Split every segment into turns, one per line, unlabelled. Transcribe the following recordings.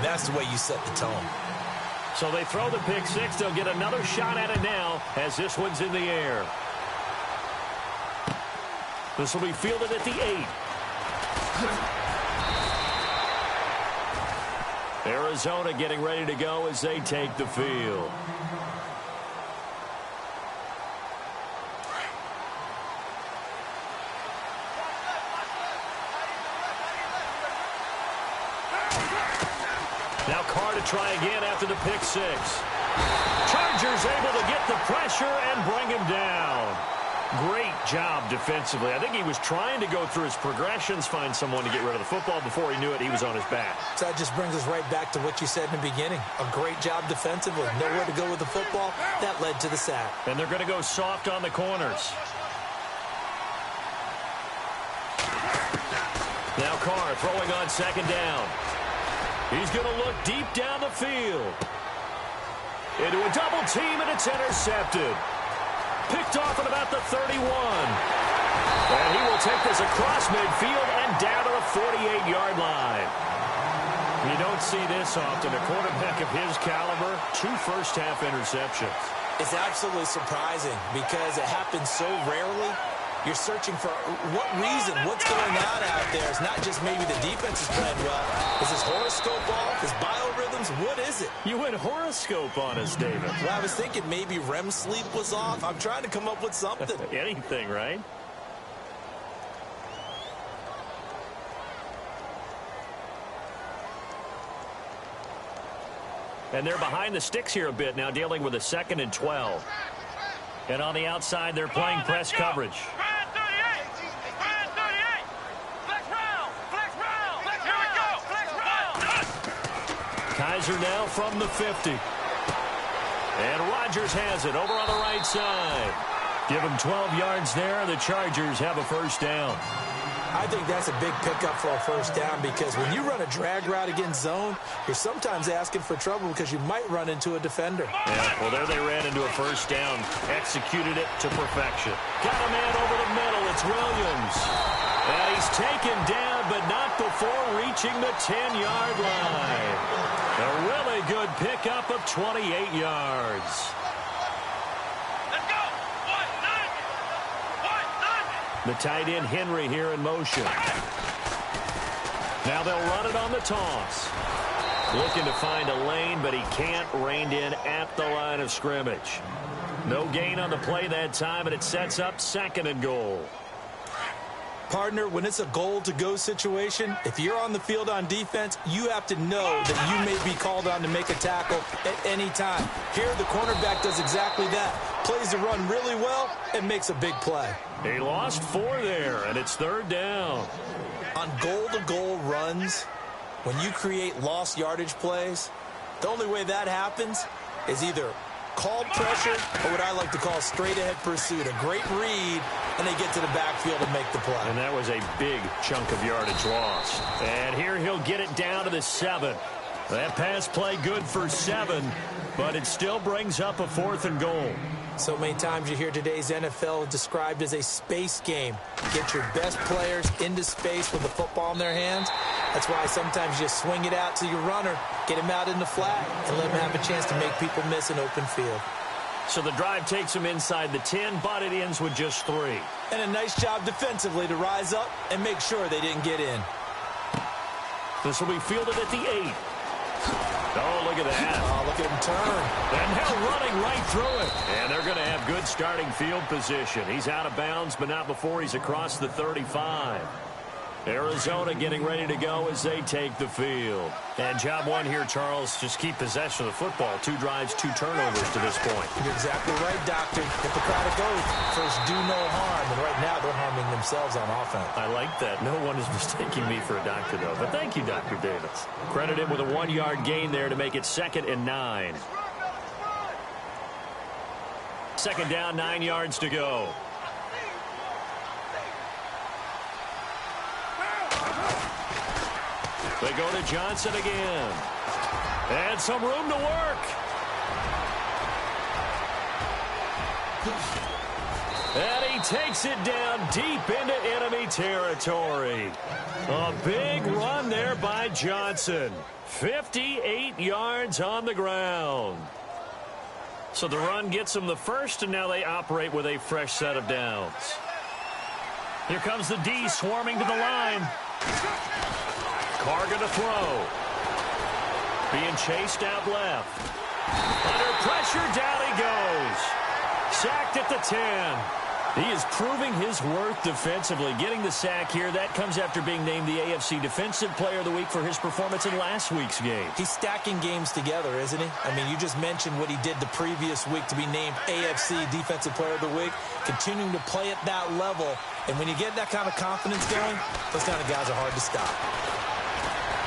That's the way you set the tone.
So they throw the pick six. They'll get another shot at it now as this one's in the air. This will be fielded at the 8. Arizona getting ready to go as they take the field. Now Carr to try again after the pick six. Chargers able to get the pressure and bring him down. Great job defensively. I think he was trying to go through his progressions, find someone to get rid of the football. Before he knew it, he was on his back.
So that just brings us right back to what you said in the beginning. A great job defensively. Nowhere to go with the football. That led to the sack.
And they're going to go soft on the corners. Now Carr throwing on second down. He's going to look deep down the field. Into a double team, and it's intercepted. Picked off at about the 31. And he will take this across midfield and down to the 48-yard line. You don't see this often. A quarterback of his caliber, 2 first-half interceptions.
It's absolutely surprising because it happens so rarely. You're searching for what reason, what's going on out there. It's not just maybe the defense is playing well. Is his horoscope off? His biorhythms? What is it?
You went horoscope on us, David.
Well, I was thinking maybe REM sleep was off. I'm trying to come up with something.
Anything, right? And they're behind the sticks here a bit now, dealing with a 2nd and 12. And on the outside, they're playing press coverage. Kaiser now from the 50. And Rodgers has it over on the right side. Give him 12 yards there. The Chargers have a first down.
I think that's a big pickup for a first down because when you run a drag route against zone, you're sometimes asking for trouble because you might run into a defender.
Yeah, well, there they ran into a first down. Executed it to perfection. Got a man over the middle. It's Williams. And he's taken down, but not before reaching the 10-yard line. A really good pickup of 28 yards. The tight end Henry here in motion. Now they'll run it on the toss. Looking to find a lane, but he can't. Reined in at the line of scrimmage. No gain on the play that time, and it sets up 2nd and goal.
Partner, when it's a goal-to-go situation, if you're on the field on defense, you have to know that you may be called on to make a tackle at any time. Here, the cornerback does exactly that. Plays the run really well and makes a big play.
He lost 4 there, and it's 3rd down.
On goal-to-goal runs, when you create lost yardage plays, the only way that happens is either called pressure or what I like to call straight-ahead pursuit. A great read, and they get to the backfield and make the play.
And that was a big chunk of yardage lost. And here he'll get it down to the 7. That pass play good for 7, but it still brings up a 4th and goal.
So many times you hear today's NFL described as a space game. Get your best players into space with the football in their hands. That's why sometimes you swing it out to your runner, get him out in the flat, and let him have a chance to make people miss an open field.
So the drive takes him inside the 10, but it ends with just 3.
And a nice job defensively to rise up and make sure they didn't get in.
This will be fielded at the 8. Oh, look at that.
Oh, look at him turn.
And now running right through it. And they're going to have good starting field position. He's out of bounds, but not before he's across the 35. Arizona getting ready to go as they take the field. And job one here, Charles, just keep possession of the football. 2 drives, 2 turnovers to this point.
You're exactly right, Doctor. Hippocratic oath. First, do no harm. And right now, they're harming themselves on offense.
I like that. No one is mistaking me for a doctor, though. But thank you, Dr. Davis. Credit him with a 1-yard gain there to make it 2nd and 9. 2nd down, 9 yards to go. They go to Johnson again. And some room to work. And he takes it down deep into enemy territory. A big run there by Johnson. 58 yards on the ground. So the run gets them the first, and now they operate with a fresh set of downs. Here comes the D swarming to the line. Carr going to throw. Being chased out left. Under pressure, down he goes. Sacked at the 10. He is proving his worth defensively. Getting the sack here, that comes after being named the AFC Defensive Player of the Week for his performance in last week's game.
He's stacking games together, isn't he? I mean, you just mentioned what he did the previous week to be named AFC Defensive Player of the Week. Continuing to play at that level. And when you get that kind of confidence going, those kind of guys are hard to stop.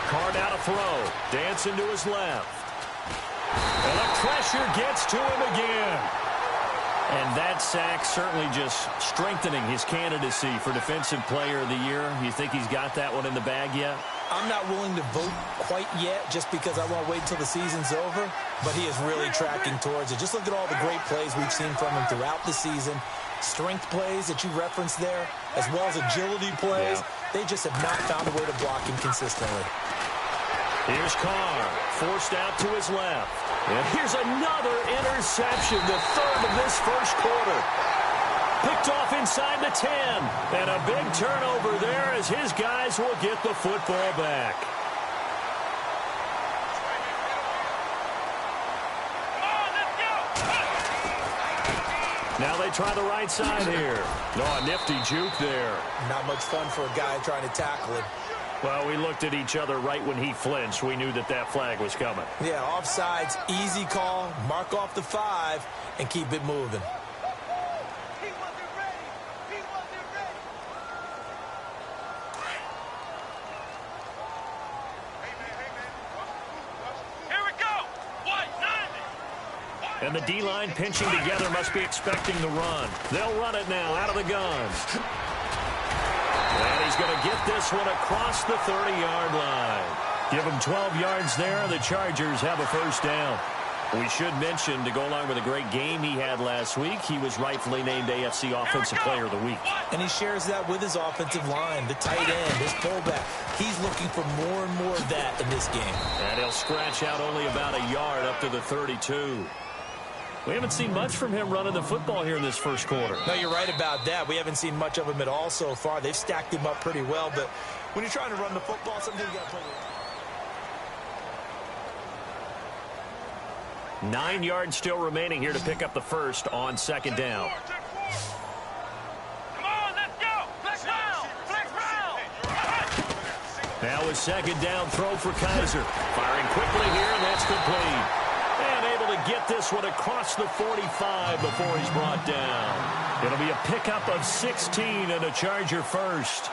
Carr down to throw. Dancing to his left. And the pressure gets to him again. And that sack certainly just strengthening his candidacy for Defensive Player of the Year. You think he's got that one in the bag yet?
I'm not willing to vote quite yet just because I want to wait until the season's over. But he is really tracking towards it. Just look at all the great plays we've seen from him throughout the season. Strength plays that you referenced there, as well as agility plays. Yeah. They just have not found a way to block him consistently.
Here's Carr, forced out to his left. And here's another interception, the third of this first quarter. Picked off inside the 10. And a big turnover there as his guys will get the football back. Now they try the right side here. Oh, a nifty juke there.
Not much fun for a guy trying to tackle him.
Well, we looked at each other right when he flinched. We knew that that flag was coming.
Yeah, offsides, easy call, mark off the 5, and keep it moving.
He wasn't ready. He wasn't ready. Here we go. White 90.
And the D-line pinching together must be expecting the run. They'll run it now out of the gun. And he's going to get this one across the 30-yard line. Give him 12 yards there. The Chargers have a first down. We should mention, to go along with a great game he had last week, he was rightfully named AFC Offensive Player of the Week.
And he shares that with his offensive line, the tight end, his fullback. He's looking for more and more of that in this game. And
he'll scratch out only about a yard up to the 32. We haven't seen much from him running the football here in this first quarter.
No, you're right about that. We haven't seen much of him at all so far. They've stacked him up pretty well, but when you're trying to run the football, sometimes you got to play with it.
9 yards still remaining here to pick up the first on second down.
Come on, let's go. Flex round. Flex round.
Now a second down throw for Kaiser. Firing quickly here, and that's complete. And able to get this one across the 45 before he's brought down. It'll be a pickup of 16 and a Charger first.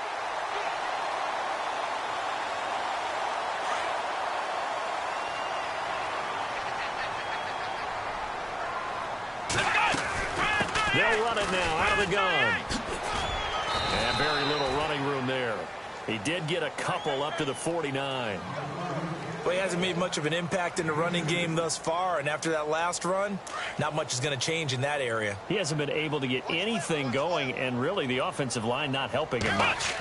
They'll run it now out of the gun. And very little running room there. He did get a couple up to the 49.
Well, he hasn't made much of an impact in the running game thus far, and after that last run, not much is going to change in that area.
He hasn't been able to get anything going, and really the offensive line not helping him much.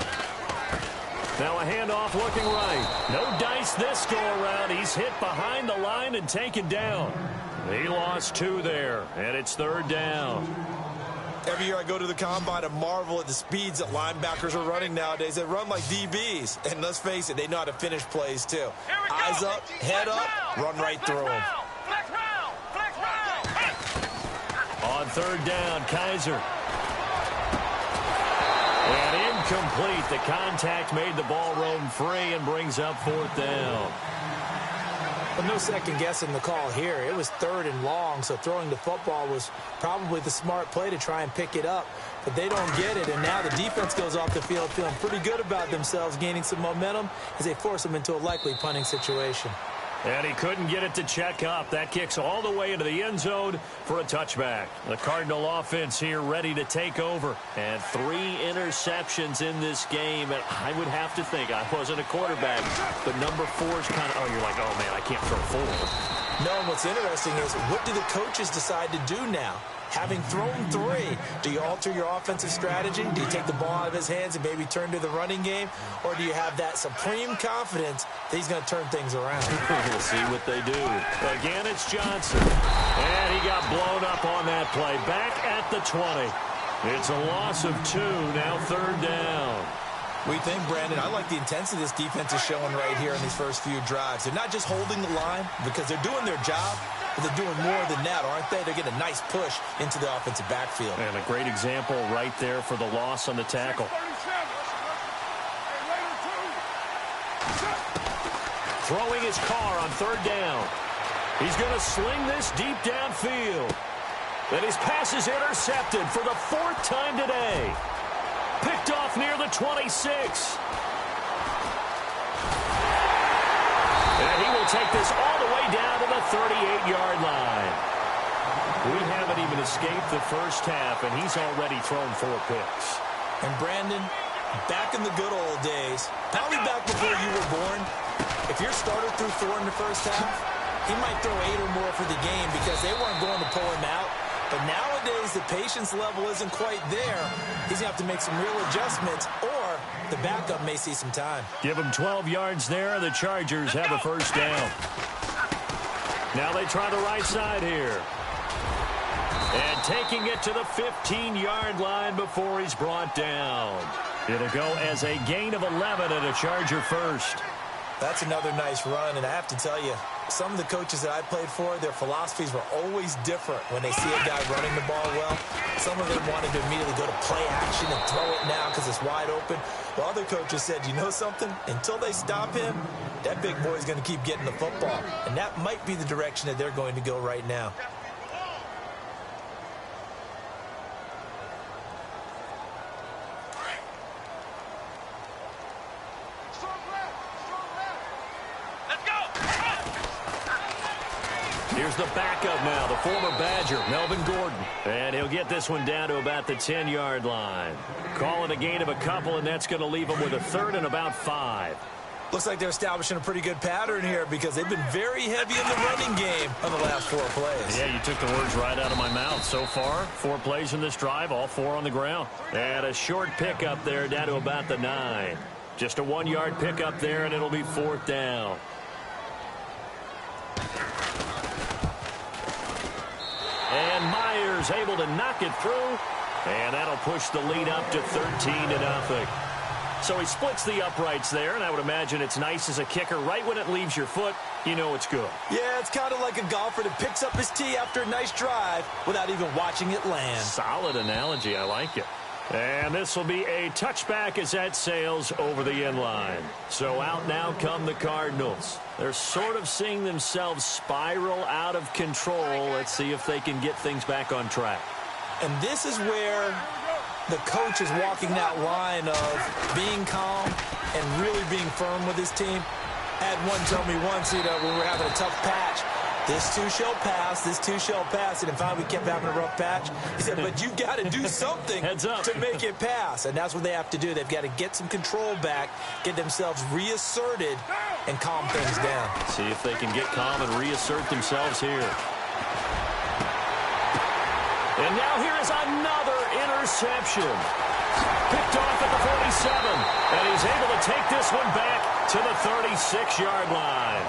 Now a handoff looking right. No dice this go-around. He's hit behind the line and taken down. He lost 2 there, and it's third down.
Every year I go to the combine and marvel at the speeds that linebackers are running nowadays. They run like DBs. And let's face it, they know how to finish plays too. Eyes up, head up, run right through them.
On third down, Kaiser. And incomplete. The contact made the ball roam free and brings up fourth down.
But no second guessing the call here. It was third and long, so throwing the football was probably the smart play to try and pick it up. But they don't get it, and now the defense goes off the field feeling pretty good about themselves, gaining some momentum as they force them into a likely punting situation.
And he couldn't get it to check up. That kicks all the way into the end zone for a touchback. The Cardinal offense here ready to take over. And 3 interceptions in this game. And I would have to think, I wasn't a quarterback, but number 4 is kind of, you're like, oh, man, I can't throw 4.
No, and what's interesting is, what do the coaches decide to do now? Having thrown 3, do you alter your offensive strategy? Do you take the ball out of his hands and maybe turn to the running game? Or do you have that supreme confidence that he's going to turn things around?
We'll see what they do. Again, it's Johnson. And he got blown up on that play. Back at the 20. It's a loss of 2, now 3rd down.
We think, Brandon, I like the intensity this defense is showing right here in these first few drives. They're not just holding the line because they're doing their job, but they're doing more than that, aren't they? They're getting a nice push into the offensive backfield.
And a great example right there for the loss on the tackle. Throwing his car on 3rd down. He's going to sling this deep downfield. And his pass is intercepted for the 4th time today. Picked off near the 26. And he will take this all the way down to the 38-yard line. We haven't even escaped the first half, and he's already thrown 4 picks.
And Brandon, back in the good old days, probably back before you were born, if your starter threw 4 in the first half, he might throw 8 or more for the game because they weren't going to pull him out. But nowadays, the patience level isn't quite there. He's going to have to make some real adjustments, or the backup may see some time.
Give him 12 yards there. The Chargers have a first down. Now they try the right side here. And taking it to the 15-yard line before he's brought down. It'll go as a gain of 11 and a Charger first.
That's another nice run, and I have to tell you, some of the coaches that I played for, their philosophies were always different when they see a guy running the ball well. Some of them wanted to immediately go to play action and throw it now because it's wide open. While other coaches said, you know something? Until they stop him, that big boy's going to keep getting the football. And that might be the direction that they're going to go right now.
Here's the backup now, the former Badger, Melvin Gordon. And he'll get this one down to about the 10-yard line. Calling a gain of a couple, and that's going to leave him with a 3rd and about 5.
Looks like they're establishing a pretty good pattern here because they've been very heavy in the running game on the last 4 plays.
Yeah, you took the words right out of my mouth. So far, 4 plays in this drive, all 4 on the ground. And a short pickup there down to about the 9. Just a 1-yard pickup there, and it'll be 4th down. And Myers able to knock it through. And that'll push the lead up to 13-0. So he splits the uprights there, and I would imagine it's nice as a kicker. Right when it leaves your foot, you know it's good.
Yeah, it's kind of like a golfer that picks up his tee after a nice drive without even watching it land.
Solid analogy. I like it. And this will be a touchback as that sails over the end line. So out now come the Cardinals. They're sort of seeing themselves spiral out of control. Let's see if they can get things back on track.
And this is where the coach is walking that line of being calm and really being firm with his team. I had one tell me once, when we were having a tough patch, this too shall pass, this too shall pass. And in fact, we kept having a rough patch. He said, but you've got to do something to make it pass. And that's what they have to do. They've got to get some control back, get themselves reasserted, and calm things down.
See if they can get calm and reassert themselves here. And now here is another interception. Picked off at the 47. And he's able to take this one back to the 36-yard line.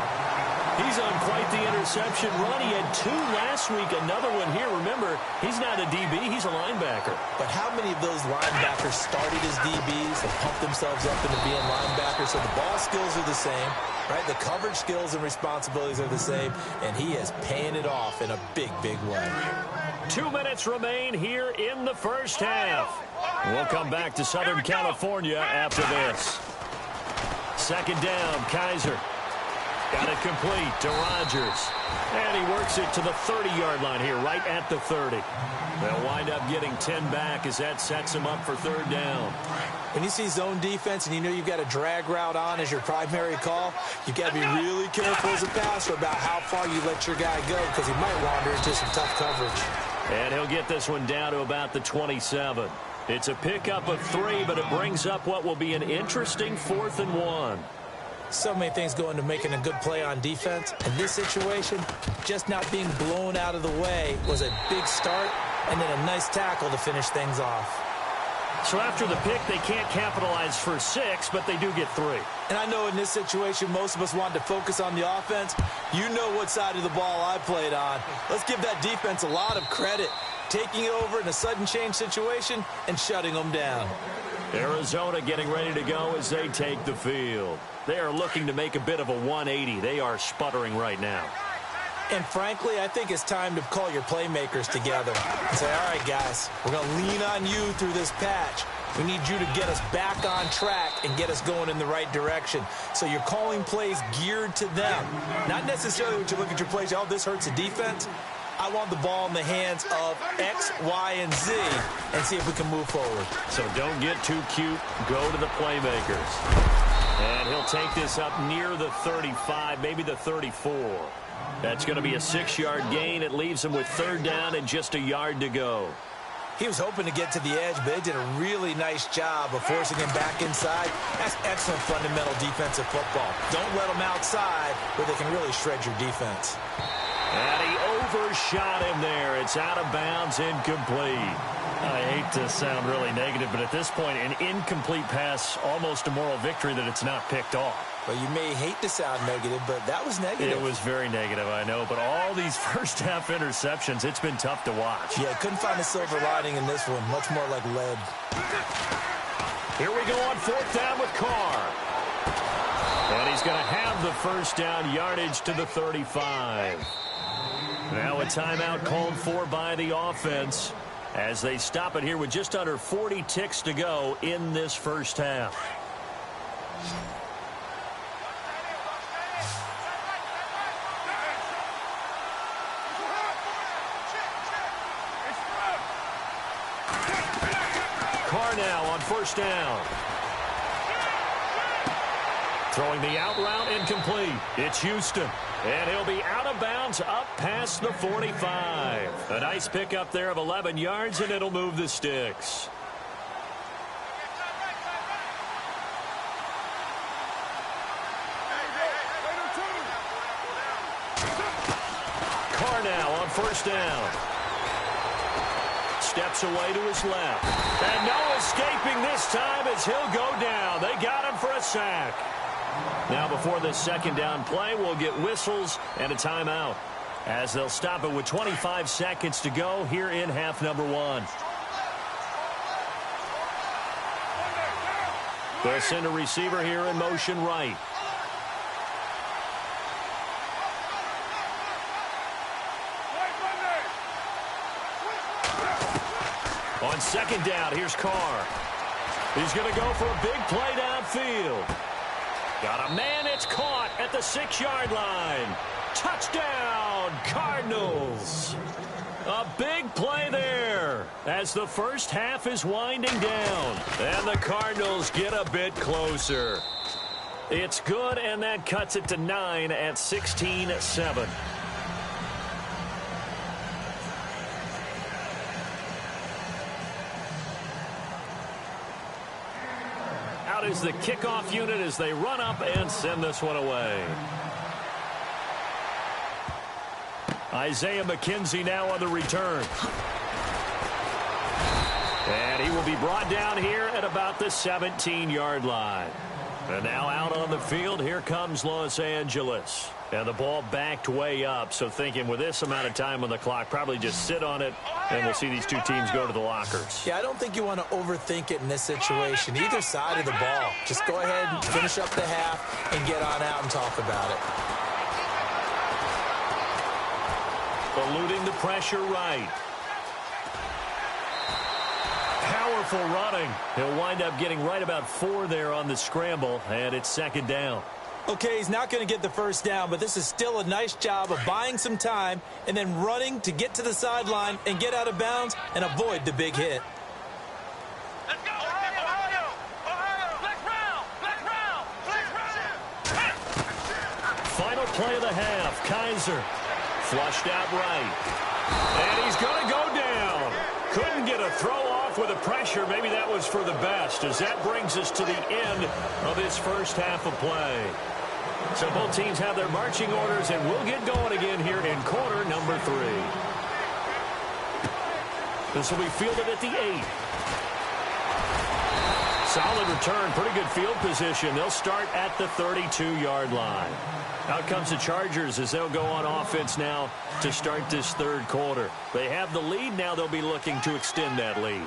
He's on quite the interception run. He had 2 last week, another one here. Remember, he's not a DB, he's a linebacker.
But how many of those linebackers started as DBs and pumped themselves up into being linebackers? So the ball skills are the same, right? The coverage skills and responsibilities are the same, and he is paying it off in a big, big way.
2 minutes remain here in the first half. We'll come back to Southern California after this. 2nd down, Kaiser. Got it complete to Rodgers. And he works it to the 30-yard line here, right at the 30. They'll wind up getting 10 back as that sets him up for 3rd down.
When you see zone defense and you know you've got a drag route on as your primary call, you've got to be really careful as a passer about how far you let your guy go because he might wander into some tough coverage.
And he'll get this one down to about the 27. It's a pickup of 3, but it brings up what will be an interesting 4th and 1.
So many things go into making a good play on defense. In this situation, just not being blown out of the way was a big start, and then a nice tackle to finish things off.
So after the pick, they can't capitalize for 6, but they do get 3.
And I know in this situation, most of us wanted to focus on the offense. You know what side of the ball I played on. Let's give that defense a lot of credit, taking it over in a sudden change situation and shutting them down.
Arizona getting ready to go as they take the field. They are looking to make a bit of a 180. They are sputtering right now.
And frankly, I think it's time to call your playmakers together and say, all right, guys, we're going to lean on you through this patch. We need you to get us back on track and get us going in the right direction. So you're calling plays geared to them. Not necessarily when you look at your plays, oh, this hurts the defense. I want the ball in the hands of X, Y, and Z and see if we can move forward.
So don't get too cute. Go to the playmakers. And he'll take this up near the 35, maybe the 34. That's going to be a 6-yard gain. It leaves him with 3rd down and just a yard to go.
He was hoping to get to the edge, but they did a really nice job of forcing him back inside. That's excellent fundamental defensive football. Don't let them outside where they can really shred your defense.
And he overshot him there. It's out of bounds, incomplete. I hate to sound really negative, but at this point, an incomplete pass, almost a moral victory that it's not picked off.
Well, you may hate to sound negative, but that was negative.
It was very negative, I know. But all these first-half interceptions, it's been tough to watch.
Yeah, couldn't find a silver lining in this one. Much more like lead.
Here we go on 4th down with Carr. And he's going to have the 1st down yardage to the 35. Now a timeout called for by the offense as they stop it here with just under 40 ticks to go in this first half. Carr now on 1st down. Throwing the out route incomplete. It's Houston. And he'll be out of bounds up past the 45. A nice pickup there of 11 yards, and it'll move the sticks. Carr now on 1st down. Steps away to his left. And no escaping this time as he'll go down. They got him for a sack. Now before this 2nd down play, we'll get whistles and a timeout as they'll stop it with 25 seconds to go here in half number 1. They'll send a receiver here in motion right. On 2nd down, here's Carr. He's going to go for a big play downfield. Got a man, it's caught at the 6-yard line. Touchdown, Cardinals. A big play there as the first half is winding down. And the Cardinals get a bit closer. It's good, and that cuts it to 9 at 16-7. Out is the kickoff unit as they run up and send this one away. Isaiah McKenzie now on the return. And he will be brought down here at about the 17-yard line. And now out on the field, here comes Los Angeles. And the ball backed way up, so thinking with this amount of time on the clock, probably just sit on it, and we'll see these two teams go to the lockers.
Yeah, I don't think you want to overthink it in this situation. Either side of the ball. Just go ahead and finish up the half and get on out and talk about it.
Eluding the pressure right. Powerful running. He'll wind up getting right about 4 there on the scramble, and it's 2nd down.
Okay, he's not going to get the 1st down, but this is still a nice job of buying some time and then running to get to the sideline and get out of bounds and avoid the big hit.
Let's go! Ohio! Ohio! Black round! Black round! Black round!
Final play of the half. Kaiser flushed out right. And he's going to go down. Couldn't get a throw off with the pressure. Maybe that was for the best, as that brings us to the end of this first half of play. So both teams have their marching orders, and we'll get going again here in quarter number 3. This will be fielded at the 8. Solid return, pretty good field position. They'll start at the 32-yard line. Out comes the Chargers as they'll go on offense now to start this third quarter. They have the lead. Now they'll be looking to extend that lead.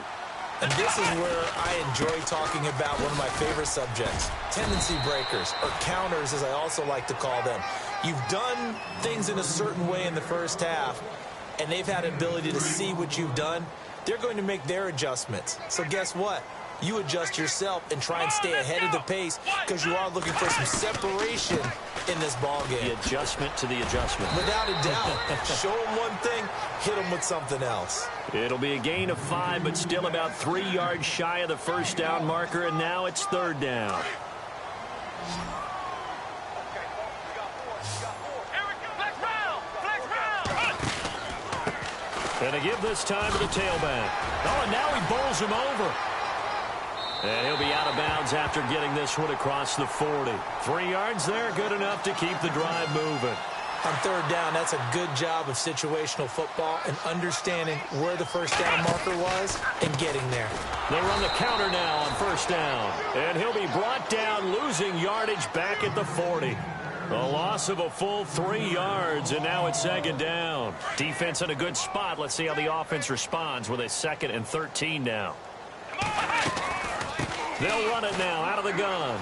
And this is where I enjoy talking about one of my favorite subjects, tendency breakers, or counters as I also like to call them. You've done things in a certain way in the first half, and they've had ability to see what you've done. They're going to make their adjustments. So guess what? You adjust yourself and try and stay ahead of the pace because you are looking for some separation in this ball game.
The adjustment to the adjustment.
Without a doubt. Show them one thing, hit them with something else.
It'll be a gain of 5, but still about 3 yards shy of the first down marker, and now it's third down. And they give this time to the tailback. Oh, and now he bowls him over. And he'll be out of bounds after getting this one across the 40. 3 yards there, good enough to keep the drive moving.
On third down, that's a good job of situational football and understanding where the first down marker was and getting there.
They run the counter now on first down. And he'll be brought down, losing yardage back at the 40. A loss of a full 3 yards, and now it's second down. Defense in a good spot. Let's see how the offense responds with a 2nd and 13 now. They'll run it now out of the gun.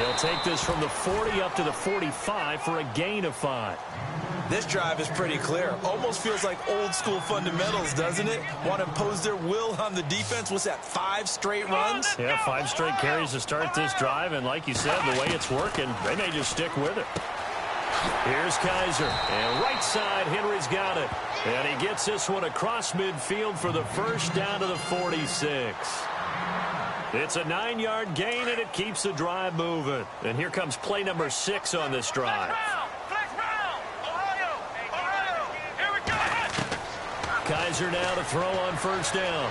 He'll take this from the 40 up to the 45 for a gain of 5.
This drive is pretty clear. Almost feels like old school fundamentals, doesn't it? Want to impose their will on the defense. What's that, 5 straight runs?
Yeah, 5 straight carries to start this drive. And like you said, the way it's working, they may just stick with it. Here's Kaiser. And right side, Henry's got it. And he gets this one across midfield for the first down to the 46. It's a 9-yard gain, and it keeps the drive moving. And here comes play number 6 on this drive. Kaiser now to throw on first down.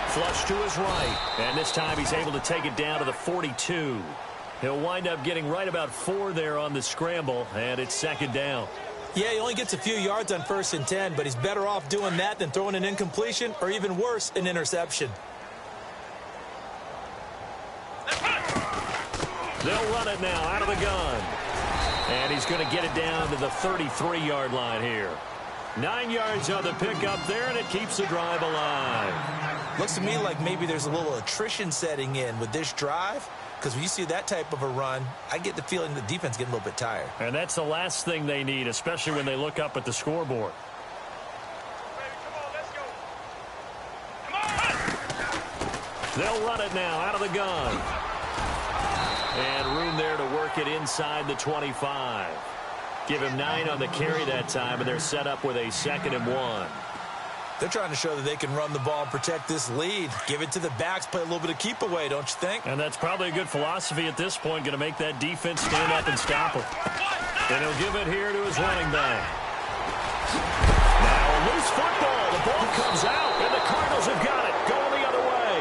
Flush to his right. And this time he's able to take it down to the 42. He'll wind up getting right about 4 there on the scramble, and it's second down.
Yeah, he only gets a few yards on 1st and 10, but he's better off doing that than throwing an incompletion or even worse, an interception.
They'll run it now out of the gun. And he's going to get it down to the 33-yard line here. 9 yards on the pickup there, and it keeps the drive alive.
Looks to me like maybe there's a little attrition setting in with this drive, because when you see that type of a run, I get the feeling the defense getting a little bit tired.
And that's the last thing they need, especially when they look up at the scoreboard. They'll run it now out of the gun. And room there to work it inside the 25. Give him 9 on the carry that time, and they're set up with a 2nd and 1.
They're trying to show that they can run the ball and protect this lead. Give it to the backs, play a little bit of keep away, don't you think?
And that's probably a good philosophy at this point, going to make that defense stand up and stop him. And he'll give it here to his running back. Now a loose football. The ball comes out, and the Cardinals have got it. Going the other way.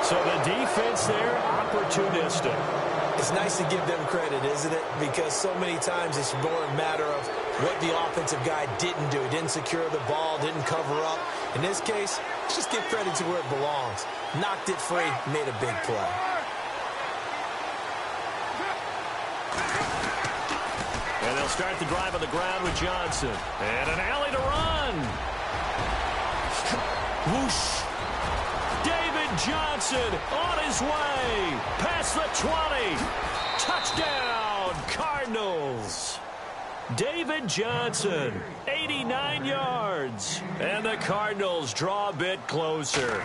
So the defense there, opportunistic.
It's nice to give them credit, isn't it? Because so many times it's more a matter of what the offensive guy didn't do. He didn't secure the ball, didn't cover up. In this case, just give credit to where it belongs. Knocked it free, made a big play.
And they'll start the drive on the ground with Johnson. And an alley to run. Whoosh. David Johnson on his way. Past the 20. Touchdown, Cardinals. David Johnson, 89 yards. And the Cardinals draw a bit closer.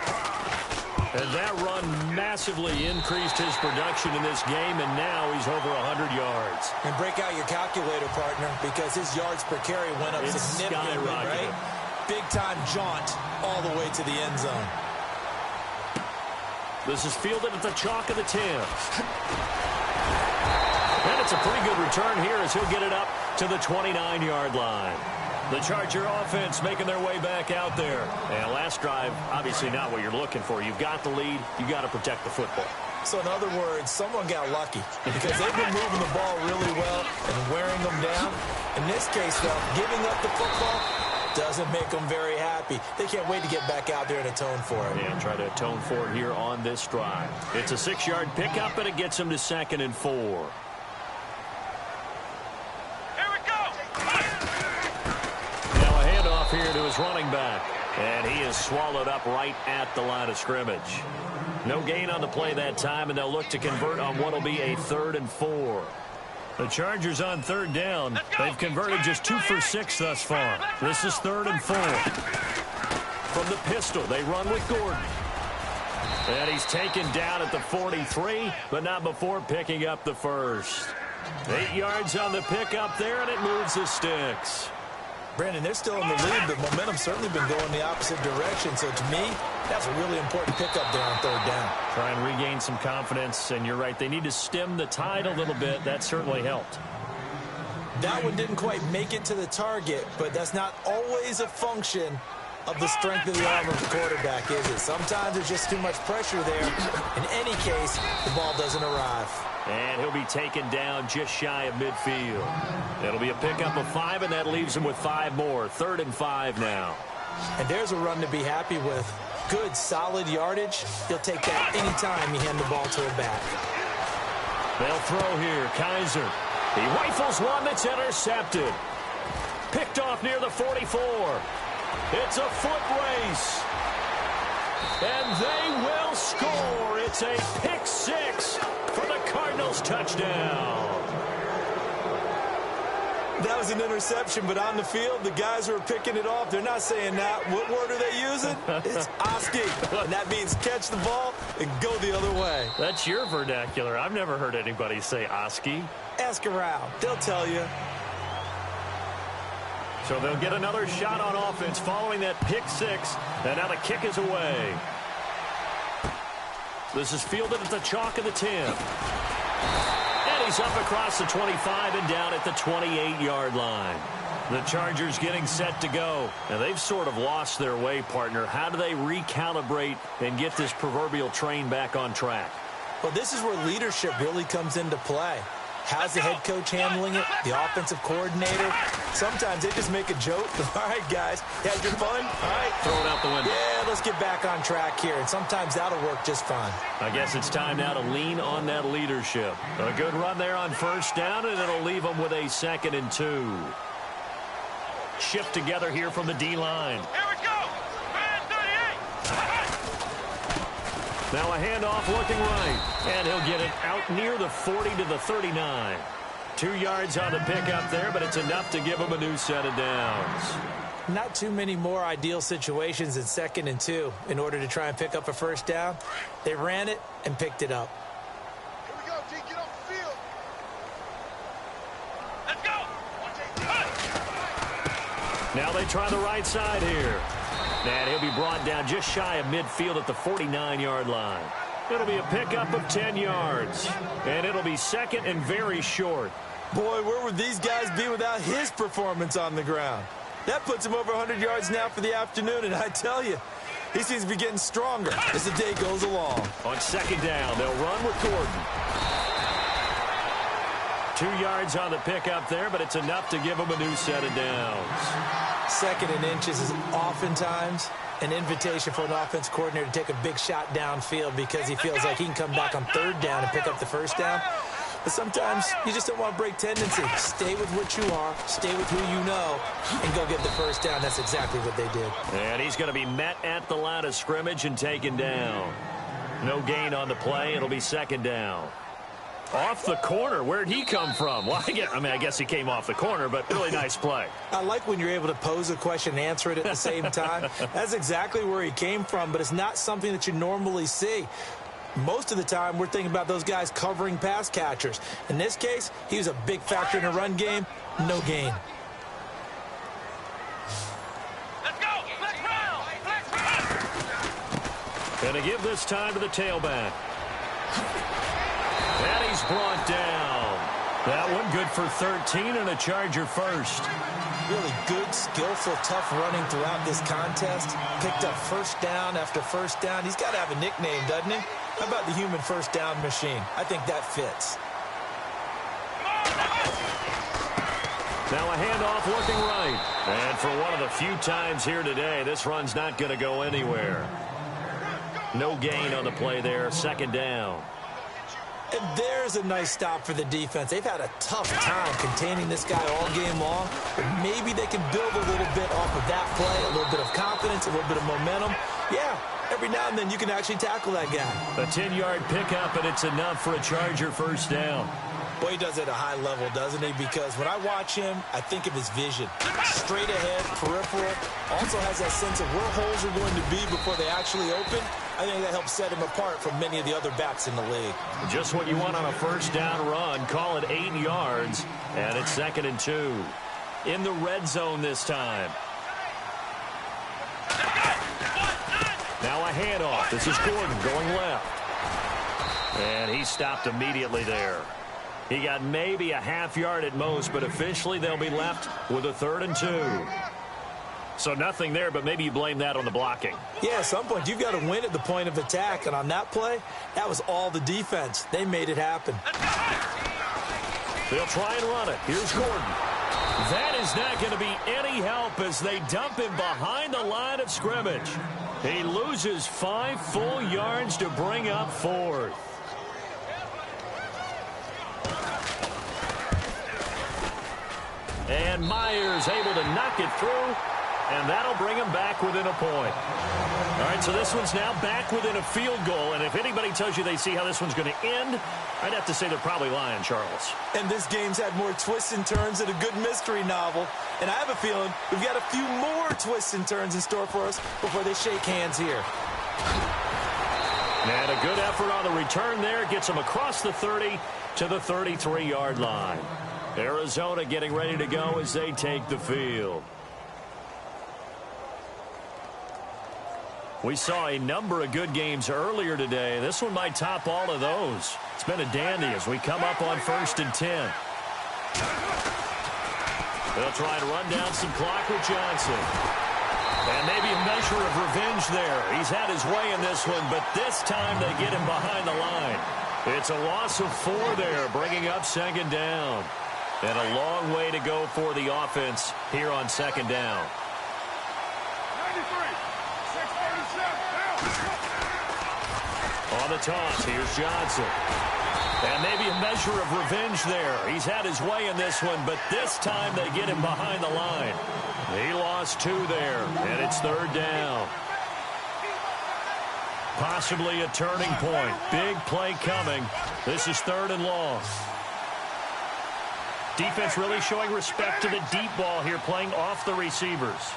And that run massively increased his production in this game, and now he's over 100 yards.
And break out your calculator, partner, because his yards per carry went up significantly, right? Big-time jaunt all the way to the end zone.
This is fielded at the chalk of the 10. And it's a pretty good return here as he'll get it up to the 29-yard line. The Charger offense making their way back out there. And last drive, obviously not what you're looking for. You've got the lead. You've got to protect the football.
So in other words, someone got lucky because they've been moving the ball really well and wearing them down. In this case, though, giving up the football, Doesn't make them very happy. They can't wait to get back out there and atone for it.
Yeah, try to atone for it here on this drive. It's a 6-yard pickup, and it gets them to 2nd and 4.
Here we go.
Now a handoff here to his running back. And he is swallowed up right at the line of scrimmage. No gain on the play that time, and they'll look to convert on what will be a 3rd and 4. The Chargers on 3rd down. They've converted just 2 for 6 thus far. This is 3rd and 4. From the pistol, they run with Gordon. And he's taken down at the 43, but not before picking up the first. 8 yards on the pickup there, and it moves the sticks.
Brandon, they're still in the lead, but momentum's certainly been going the opposite direction. So to me, that's a really important pickup there on 3rd down.
Try and regain some confidence, and you're right. They need to stem the tide a little bit. That certainly helped.
That one didn't quite make it to the target, but that's not always a function of the strength of the arm of the quarterback, is it? Sometimes there's just too much pressure there. In any case, the ball doesn't arrive.
And he'll be taken down just shy of midfield. That'll be a pickup of 5, and that leaves him with 5 more. 3rd and 5 now.
And there's a run to be happy with. Good, solid yardage. He'll take that anytime you hand the ball to a back.
They'll throw here. Kaiser. He rifles one that's intercepted. Picked off near the 44. It's a foot race. And they will score. It's a pick 6 for the Cardinals touchdown.
That was an interception, but on the field, the guys who are picking it off, they're not saying that. What word are they using? It's Oski, and that means catch the ball and go the other way.
That's your vernacular. I've never heard anybody say Oski.
Ask around. They'll tell you.
So they'll get another shot on offense following that pick 6, and now the kick is away. This is fielded at the chalk of the 10. And he's up across the 25 and down at the 28-yard line. The Chargers getting set to go. And they've sort of lost their way, partner. How do they recalibrate and get this proverbial train back on track?
Well, this is where leadership really comes into play. How's the head coach handling it? The offensive coordinator? Sometimes they just make a joke. All right, guys, you had your fun? All right.
Throw it out the window.
Yeah, let's get back on track here. And sometimes that'll work just fine.
I guess it's time now to lean on that leadership. A good run there on 1st down, and it'll leave them with a 2nd and 2. Shift together here from the D-line.
Here we go. Man 38.
Now a handoff looking right. And he'll get it out near the 40 to the 39. 2 yards on the pickup there, but it's enough to give him a new set of downs.
Not too many more ideal situations in 2nd and 2 in order to try and pick up a 1st down. They ran it and picked it up.
Here we go, T. Get off the field. Let's go.
Now they try the right side here. And he'll be brought down just shy of midfield at the 49-yard line. It'll be a pickup of 10 yards. And it'll be 2nd and very short.
Boy, where would these guys be without his performance on the ground? That puts him over 100 yards now for the afternoon, and I tell you, he seems to be getting stronger as the day goes along.
On 2nd down, they'll run with Gordon. 2 yards on the pickup there, but it's enough to give him a new set of downs.
2nd and inches is oftentimes an invitation for an offense coordinator to take a big shot downfield because he feels like he can come back on 3rd down and pick up the 1st down. But sometimes you just don't want to break tendency. Stay with what you are, stay with who you know, and go get the 1st down. That's exactly what they did.
And he's going to be met at the line of scrimmage and taken down. No gain on the play. It'll be 2nd down. Off the corner. Where'd he come from? Well, I guess he came off the corner, but really nice play.
I like when you're able to pose a question and answer it at the same time. That's exactly where he came from, but it's not something that you normally see. Most of the time, we're thinking about those guys covering pass catchers. In this case, he was a big factor in the run game. No gain.
Let's go. Let's round. Let's round.
Going to give this time to the tailback. And he's brought down. That one good for 13 and a Charger first.
Really good, skillful, tough running throughout this contest. Picked up 1st down after 1st down. He's got to have a nickname, doesn't he? How about the human 1st down machine? I think that fits.
Now a handoff looking right. And for one of the few times here today, this run's not going to go anywhere. No gain on the play there. Second down.
And there's a nice stop for the defense. They've had a tough time containing this guy all game long, but maybe they can build a little bit off of that play, a little bit of confidence, a little bit of momentum. Yeah, every now and then you can actually tackle that guy.
A 10-yard pickup, and it's enough for a Charger first down.
Boy, he does it at a high level, doesn't he? Because when I watch him, I think of his vision. Straight ahead, peripheral. Also has that sense of where holes are going to be before they actually open. I think that helps set him apart from many of the other backs in the league.
Just what you want on a first down run. Call it 8 yards, and it's 2nd and 2. In the red zone this time. Now a handoff. This is Gordon going left. And he stopped immediately there. He got maybe a half yard at most, but officially they'll be left with a 3rd and 2. So nothing there, but maybe you blame that on the blocking.
Yeah, at some point you've got to win at the point of attack, and on that play, that was all the defense. They made it happen.
They'll try and run it. Here's Gordon. That is not going to be any help as they dump him behind the line of scrimmage. He loses 5 full yards to bring up 4th. And Myers able to knock it through, and that'll bring him back within a point. All right, so this one's now back within a field goal, and if anybody tells you they see how this one's going to end, I'd have to say they're probably lying, Charles.
And this game's had more twists and turns than a good mystery novel, and I have a feeling we've got a few more twists and turns in store for us before they shake hands here.
And a good effort on the return there gets them across the 30 to the 33-yard line. Arizona getting ready to go as they take the field. We saw a number of good games earlier today. This one might top all of those. It's been a dandy as we come up on 1st and 10. They'll try to run down some clock with Johnson. And maybe a measure of revenge there. He's had his way in this one, but this time they get him behind the line. It's a loss of 4 there, bringing up 2nd down. And a long way to go for the offense here on 2nd down. On the toss, here's Johnson. And maybe a measure of revenge there. He's had his way in this one, but this time they get him behind the line. He lost 2 there, and it's 3rd down. Possibly a turning point. Big play coming. This is 3rd and long. Defense really showing respect to the deep ball here, playing off the receivers.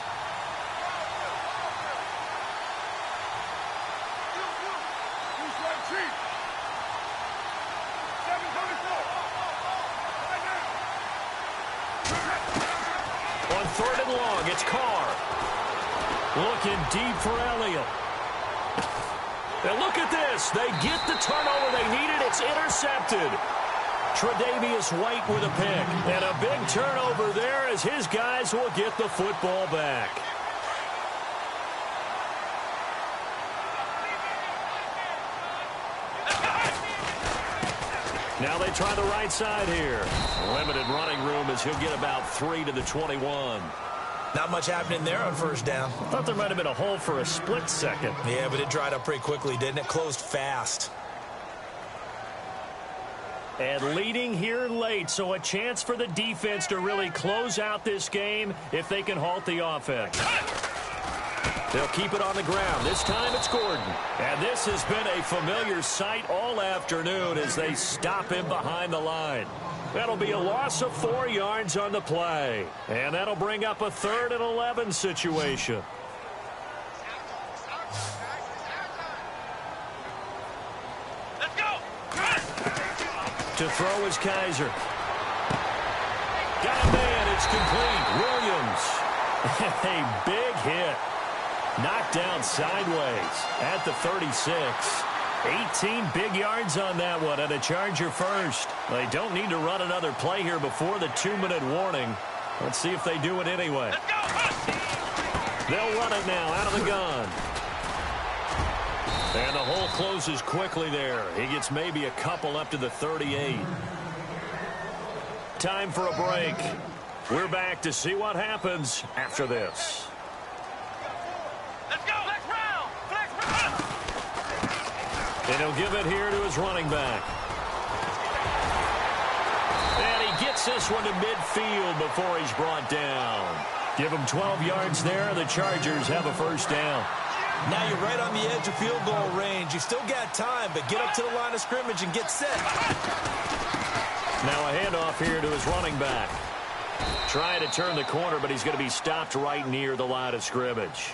On 3rd and long, it's Carr. Looking deep for Elliott. And look at this. They get the turnover they needed. It's intercepted. Tre'Davious White with a pick. And a big turnover there as his guys will get the football back. Now they try the right side here. Limited running room as he'll get about 3 to the 21.
Not much happening there on 1st down.
Thought there might have been a hole for a split second.
Yeah, but it dried up pretty quickly, didn't it? Closed fast.
And leading here late, so a chance for the defense to really close out this game if they can halt the offense. They'll keep it on the ground. This time it's Gordon. And this has been a familiar sight all afternoon as they stop him behind the line. That'll be a loss of 4 yards on the play. And that'll bring up a 3rd and 11 situation. To throw is Kaiser. Got a man. It's complete. Williams. A big hit. Knocked down sideways at the 36. 18 big yards on that one, and a Charger first. They don't need to run another play here before the 2-minute warning. Let's see if they do it anyway. They'll run it now out of the gun. And the hole closes quickly there. He gets maybe a couple up to the 38. Time for a break. We're back to see what happens after this.
Let's go. Flex round. Flex round.
And he'll give it here to his running back. And he gets this one to midfield before he's brought down. Give him 12 yards there. The Chargers have a first down.
Now you're right on the edge of field goal range. You still got time, but get up to the line of scrimmage and get set.
Now a handoff here to his running back. Trying to turn the corner, but he's going to be stopped right near the line of scrimmage.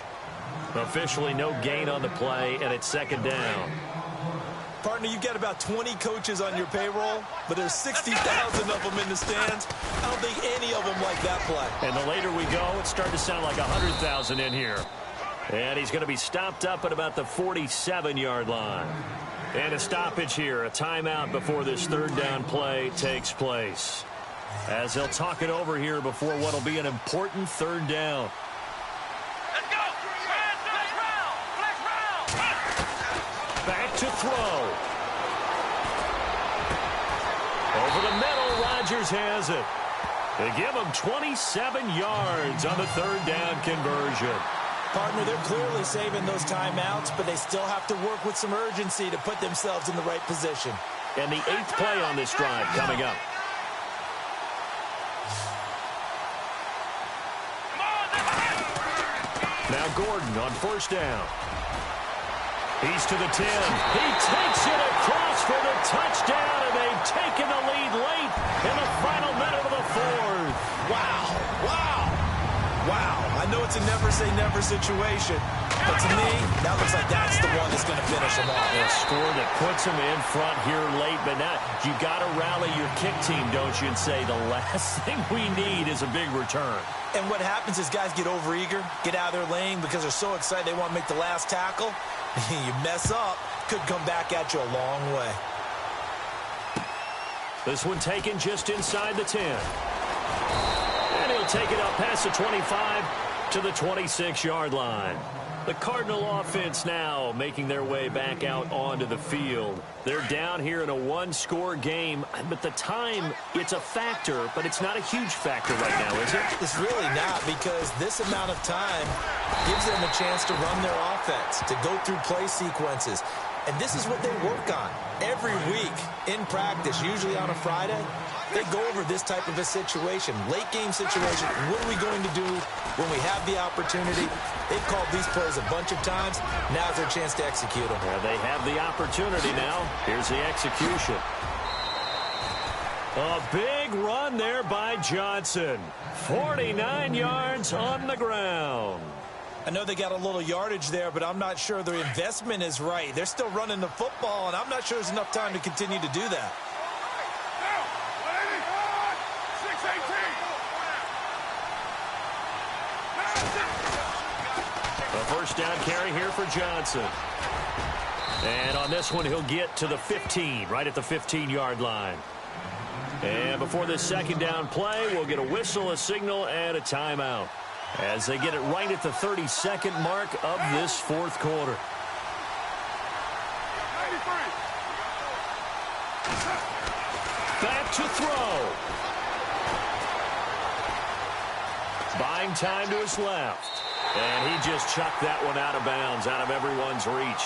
Officially no gain on the play, and it's second down.
Partner, you've got about 20 coaches on your payroll, but there's 60,000 of them in the stands. I don't think any of them like that play.
And the later we go, it's starting to sound like 100,000 in here. And he's going to be stopped up at about the 47-yard line. And a stoppage here, a timeout before this third down play takes place. As they'll talk it over here before what will be an important third down.
Let's go. Flex round. Flex round.
Back to throw. Over the middle, Rodgers has it. They give him 27 yards on the third down conversion.
Partner, they're clearly saving those timeouts, but they still have to work with some urgency to put themselves in the right position.
And the 8th play on this drive coming up. Now Gordon on first down. He's to the 10. He takes it across for the touchdown, and they've taken the lead late in the final minute of the fourth.
Wow. Wow. Wow. I know it's a never-say-never situation, but to me, that looks like that's the one that's going to finish them off.
A score that puts them in front here late, but now you got to rally your kick team, don't you, and say the last thing we need is a big return.
And what happens is guys get overeager, get out of their lane because they're so excited they want to make the last tackle. You mess up, could come back at you a long way.
This one taken just inside the 10. And he'll take it up past the 25 to the 26-yard line. The Cardinal offense now making their way back out onto the field. They're down here in a one-score game, but the time, it's a factor, but it's not a huge factor right now, is it?
It's really not, because this amount of time gives them a chance to run their offense, to go through play sequences. And this is what they work on every week in practice, usually on a Friday. They go over this type of a situation, late game situation. What are we going to do when we have the opportunity? They've called these plays a bunch of times. Now's their chance to execute them.
Well, they have the opportunity now. Here's the execution. A big run there by Johnson. 49 yards on the ground.
I know they got a little yardage there, but I'm not sure their investment is right. They're still running the football, and I'm not sure there's enough time to continue to do that.
A first down carry here for Johnson. And on this one, he'll get to the 15, right at the 15-yard line. And before this second down play, we'll get a whistle, a signal, and a timeout as they get it right at the 32nd mark of this fourth quarter. Back to throw. Buying time to his left. And he just chucked that one out of bounds, out of everyone's reach.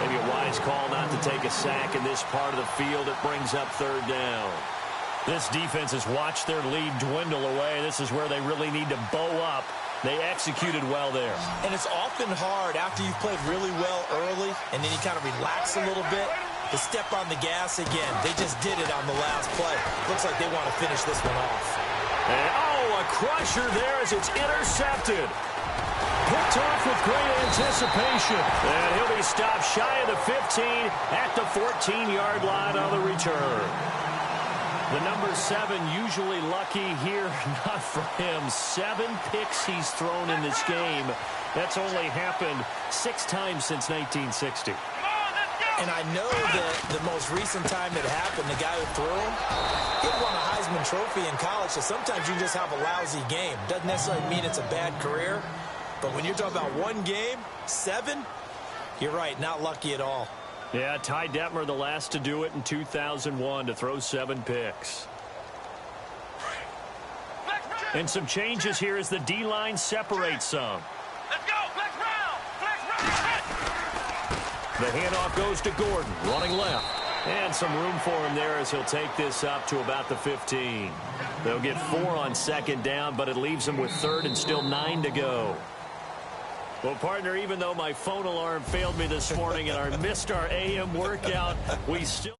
Maybe a wise call not to take a sack in this part of the field. It brings up third down. This defense has watched their lead dwindle away. This is where they really need to bow up. They executed well there.
And it's often hard after you've played really well early and then you kind of relax a little bit to step on the gas again. They just did it on the last play. Looks like they want to finish this one off.
And, oh, a crusher there as it's intercepted. Picked off with great anticipation. And he'll be stopped shy of the 15 at the 14-yard line on the return. The number 7 usually lucky here. Not for him. 7 picks he's thrown in this game. That's only happened 6 times since 1960.
And I know that the most recent time it happened, the guy who threw him, he won a Heisman Trophy in college, so sometimes you just have a lousy game. Doesn't necessarily mean it's a bad career, but when you're talking about one game, 7, you're right, not lucky at all.
Yeah, Ty Detmer, the last to do it in 2001, to throw 7 picks. And some changes here as the D-line separates some.
Let's go. Flex round. Flex round.
The handoff goes to Gordon, running left. And some room for him there as he'll take this up to about the 15. They'll get 4 on 2nd down, but it leaves them with 3rd and still 9 to go. Well, partner, even though my phone alarm failed me this morning and I missed our AM workout, we still...